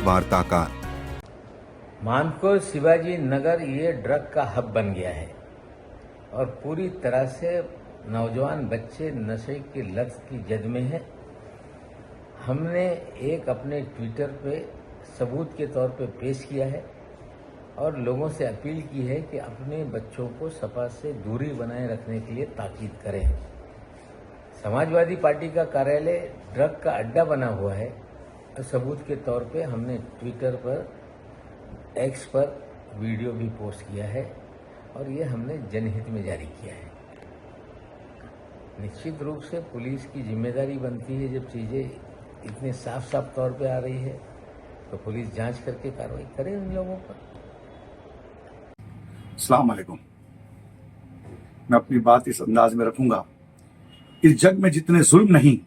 वार्ता का। मानकोर शिवाजी नगर ये ड्रग का हब बन गया है और पूरी तरह से नौजवान बच्चे नशे की लत की जद में है। हमने एक अपने ट्विटर पे सबूत के तौर पे पेश किया है और लोगों से अपील की है कि अपने बच्चों को सपा से दूरी बनाए रखने के लिए ताकीद करें। समाजवादी पार्टी का कार्यालय ड्रग का अड्डा बना हुआ है और सबूत के तौर पे हमने ट्विटर पर, एक्स पर वीडियो भी पोस्ट किया है और ये हमने जनहित में जारी किया है। निश्चित रूप से पुलिस की जिम्मेदारी बनती है, जब चीज़ें इतने साफ साफ तौर पे आ रही है तो पुलिस जांच करके कार्रवाई करे उन लोगों पर। अस्सलाम वालेकुम। मैं अपनी बात इस अंदाज में रखूंगा, इस जग में जितने जुल्म नहीं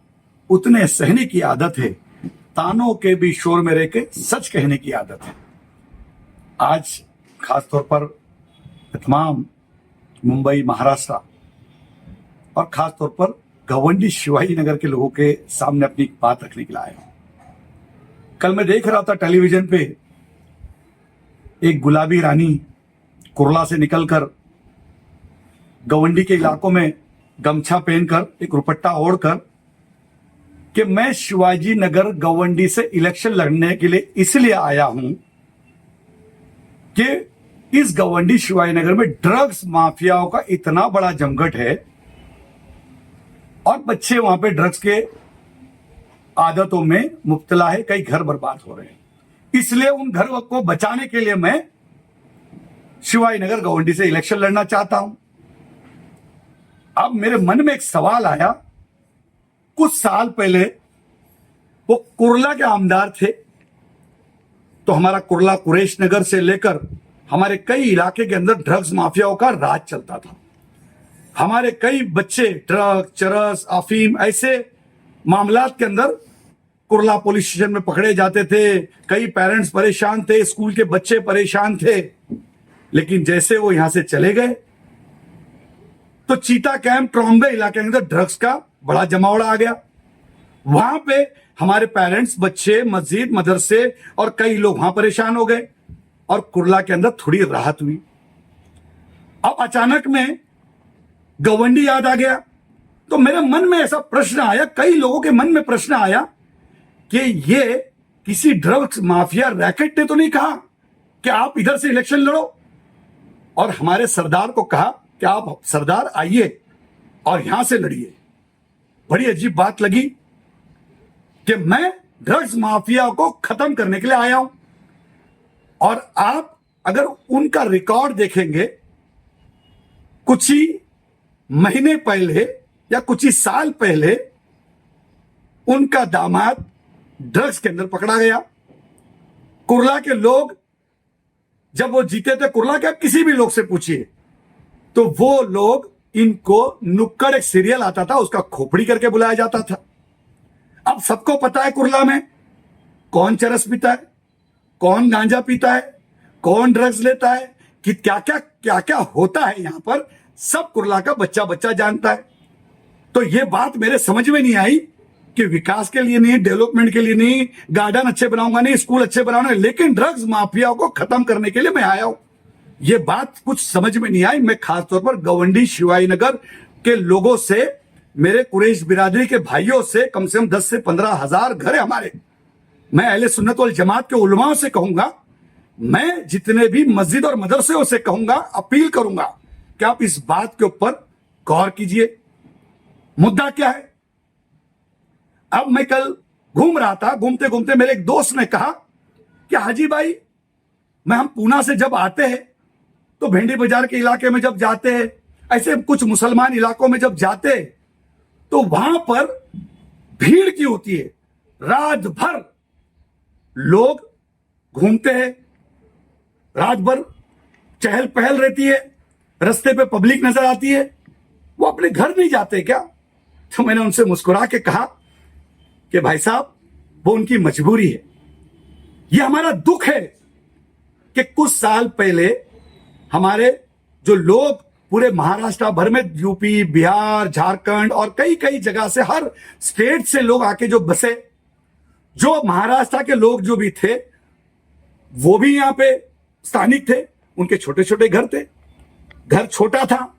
उतने सहने की आदत है, तानों के भी शोर में रह के सच कहने की आदत है। आज खासतौर पर तमाम मुंबई, महाराष्ट्र और खासतौर पर गवंडी शिवाजी नगर के लोगों के सामने अपनी बात रखने के लिए आया हूं। कल मैं देख रहा था टेलीविजन पे एक गुलाबी रानी कुर्ला से निकलकर गवंडी के इलाकों में गमछा पहनकर, एक रुपट्टा ओढ़कर कि मैं शिवाजी नगर गवंडी से इलेक्शन लड़ने के लिए इसलिए आया हूं कि इस गवंडी शिवाजी नगर में ड्रग्स माफियाओं का इतना बड़ा जमघट है और बच्चे वहां पे ड्रग्स के आदतों में मुब्तला है, कई घर बर्बाद हो रहे हैं। इसलिए उन घर को बचाने के लिए मैं शिवाजी नगर गवंडी से इलेक्शन लड़ना चाहता हूं। अब मेरे मन में एक सवाल आया, कुछ साल पहले वो कुर्ला के आमदार थे, तो हमारा कुर्ला कुरैश नगर से लेकर हमारे कई इलाके के अंदर ड्रग्स माफियाओं का राज चलता था। हमारे कई बच्चे ड्रग, चरस, अफीम ऐसे मामलात के अंदर कुर्ला पुलिस स्टेशन में पकड़े जाते थे। कई पेरेंट्स परेशान थे, स्कूल के बच्चे परेशान थे। लेकिन जैसे वो यहां से चले गए तो चीता कैंप, ट्रॉम्बे इलाके के अंदर ड्रग्स का बड़ा जमावड़ा आ गया। वहां पे हमारे पेरेंट्स, बच्चे, मस्जिद, मदरसे और कई लोग वहां परेशान हो गए और कुर्ला के अंदर थोड़ी राहत हुई। अब अचानक में गवंडी याद आ गया तो मेरे मन में ऐसा प्रश्न आया, कई लोगों के मन में प्रश्न आया कि ये किसी ड्रग्स माफिया रैकेट ने तो नहीं कहा कि आप इधर से इलेक्शन लड़ो, और हमारे सरदार को कहा कि आप सरदार आइए और यहां से लड़िए। बड़ी अजीब बात लगी कि मैं ड्रग्स माफिया को खत्म करने के लिए आया हूं और आप अगर उनका रिकॉर्ड देखेंगे, कुछ ही महीने पहले या कुछ ही साल पहले उनका दामाद ड्रग्स के अंदर पकड़ा गया। कुर्ला के लोग जब वो जीते थे, कुर्ला के आप किसी भी लोग से पूछिए तो वो लोग इनको नुक्कड़, एक सीरियल आता था उसका खोपड़ी करके बुलाया जाता था। अब सबको पता है कुर्ला में कौन चरस पीता है, कौन गांजा पीता है, कौन ड्रग्स लेता है, कि क्या क्या होता है यहां पर, सब कुर्ला का बच्चा बच्चा जानता है। तो ये बात मेरे समझ में नहीं आई कि विकास के लिए नहीं, डेवलपमेंट के लिए नहीं, गार्डन अच्छे बनाऊंगा नहीं, स्कूल अच्छे बनाऊंगा, लेकिन ड्रग्स माफिया को खत्म करने के लिए मैं आया हूं। ये बात कुछ समझ में नहीं आई। मैं खासतौर पर गवंडी शिवाजी नगर के लोगों से, मेरे कुरैश बिरादरी के भाइयों से, कम 10 से 15 हजार घर है हमारे। मैं अहले सुन्नत वल जमात के उलमाओं से कहूंगा, मैं जितने भी मस्जिद और मदरसे से कहूंगा, अपील करूंगा कि आप इस बात के ऊपर गौर कीजिए। मुद्दा क्या है? अब मैं कल घूम रहा था, घूमते घूमते मेरे एक दोस्त ने कहा कि हाजी भाई, हम पूना से जब आते हैं तो भेंडी बाजार के इलाके में जब जाते हैं, ऐसे कुछ मुसलमान इलाकों में जब जाते हैं तो वहां पर भीड़ की होती है, रात भर लोग घूमते हैं, रात भर चहल पहल रहती है, रास्ते पे पब्लिक नजर आती है, वो अपने घर नहीं जाते क्या? तो मैंने उनसे मुस्कुरा के कहा कि भाई साहब, वो उनकी मजबूरी है। ये हमारा दुख है कि कुछ साल पहले हमारे जो लोग पूरे महाराष्ट्र भर में, यूपी, बिहार, झारखंड और कई कई जगह से, हर स्टेट से लोग आके जो बसे, जो महाराष्ट्र के लोग जो भी थे वो भी यहां पे स्थानिक थे, उनके छोटे छोटे घर थे, घर छोटा था,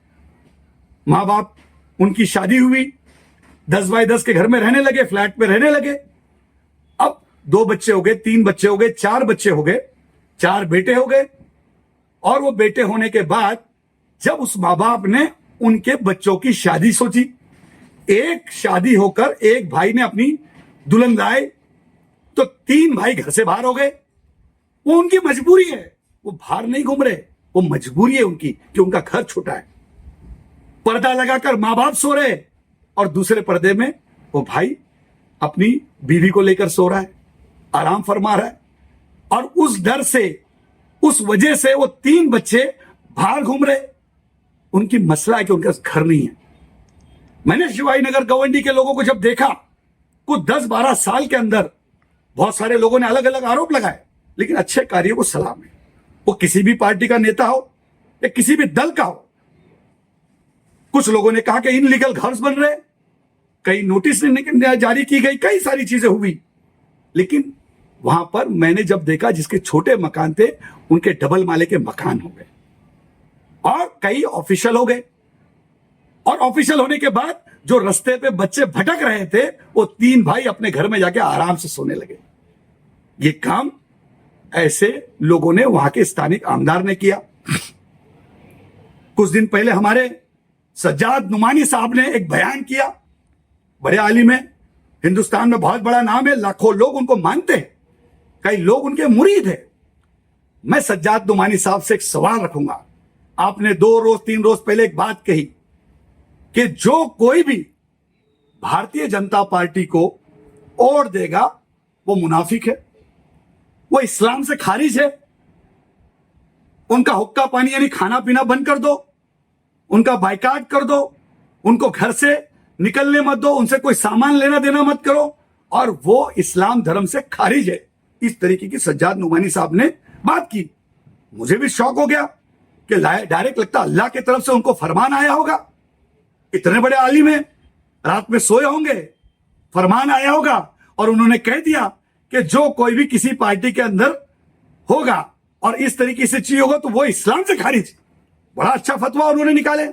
माँ बाप उनकी शादी हुई, 10 बाय 10 के घर में रहने लगे, फ्लैट में रहने लगे। अब 2 बच्चे हो गए, 3 बच्चे हो गए, 4 बच्चे हो गए, 4 बेटे हो गए। और वो बेटे होने के बाद जब उस माँ बाप ने उनके बच्चों की शादी सोची, एक शादी होकर एक भाई ने अपनी दुल्हन लाए, तो 3 भाई घर से बाहर हो गए। वो उनकी मजबूरी है, वो बाहर नहीं घूम रहे, वो मजबूरी है उनकी कि उनका घर छोटा है। पर्दा लगाकर माँ बाप सो रहे और दूसरे पर्दे में वो भाई अपनी बीवी को लेकर सो रहा है, आराम फरमा रहा है। और उस डर से, उस वजह से वो 3 बच्चे बाहर घूम रहे। उनकी मसला है कि उनका घर नहीं है। मैंने शिवाजी नगर गवंडी के लोगों को जब देखा, कुछ 10-12 साल के अंदर बहुत सारे लोगों ने अलग अलग आरोप लगाए, लेकिन अच्छे कार्यों को सलाम है। वो किसी भी पार्टी का नेता हो या किसी भी दल का हो। कुछ लोगों ने कहा कि इनलीगल घर बन रहे, कई नोटिस जारी की गई, कई सारी चीजें हुई। लेकिन वहां पर मैंने जब देखा, जिसके छोटे मकान थे उनके डबल माले के मकान हो गए और कई ऑफिशियल हो गए। और ऑफिशियल होने के बाद जो रास्ते पे बच्चे भटक रहे थे, वो 3 भाई अपने घर में जाके आराम से सोने लगे। ये काम ऐसे लोगों ने, वहां के स्थानिक आमदार ने किया। कुछ दिन पहले हमारे सज्जाद नुमानी साहब ने एक बयान किया, बड़े आलिम है, हिंदुस्तान में बहुत बड़ा नाम है, लाखों लोग उनको मानते हैं, कई लोग उनके मुरीद हैं। मैं सज्जाद नुमानी साहब से एक सवाल रखूंगा। आपने 2 रोज 3 रोज पहले एक बात कही कि जो कोई भी भारतीय जनता पार्टी को वोट देगा वो मुनाफिक है, वो इस्लाम से खारिज है। उनका हुक्का पानी यानी खाना पीना बंद कर दो, उनका बाइकाट कर दो, उनको घर से निकलने मत दो, उनसे कोई सामान लेना देना मत करो, और वो इस्लाम धर्म से खारिज है। इस तरीके की सज्जाद नुमानी साहब ने बात की। मुझे भी शौक हो गया कि डायरेक्ट लगता अल्लाह की तरफ से उनको फरमान आया होगा। इतने बड़े आलिम हैं, रात में सोए होंगे, फरमान आया होगा और उन्होंने कह दिया कि जो कोई भी किसी पार्टी के अंदर होगा और इस तरीके से चीज होगा तो वो इस्लाम से खारिज। बड़ा अच्छा फतवा उन्होंने निकाले।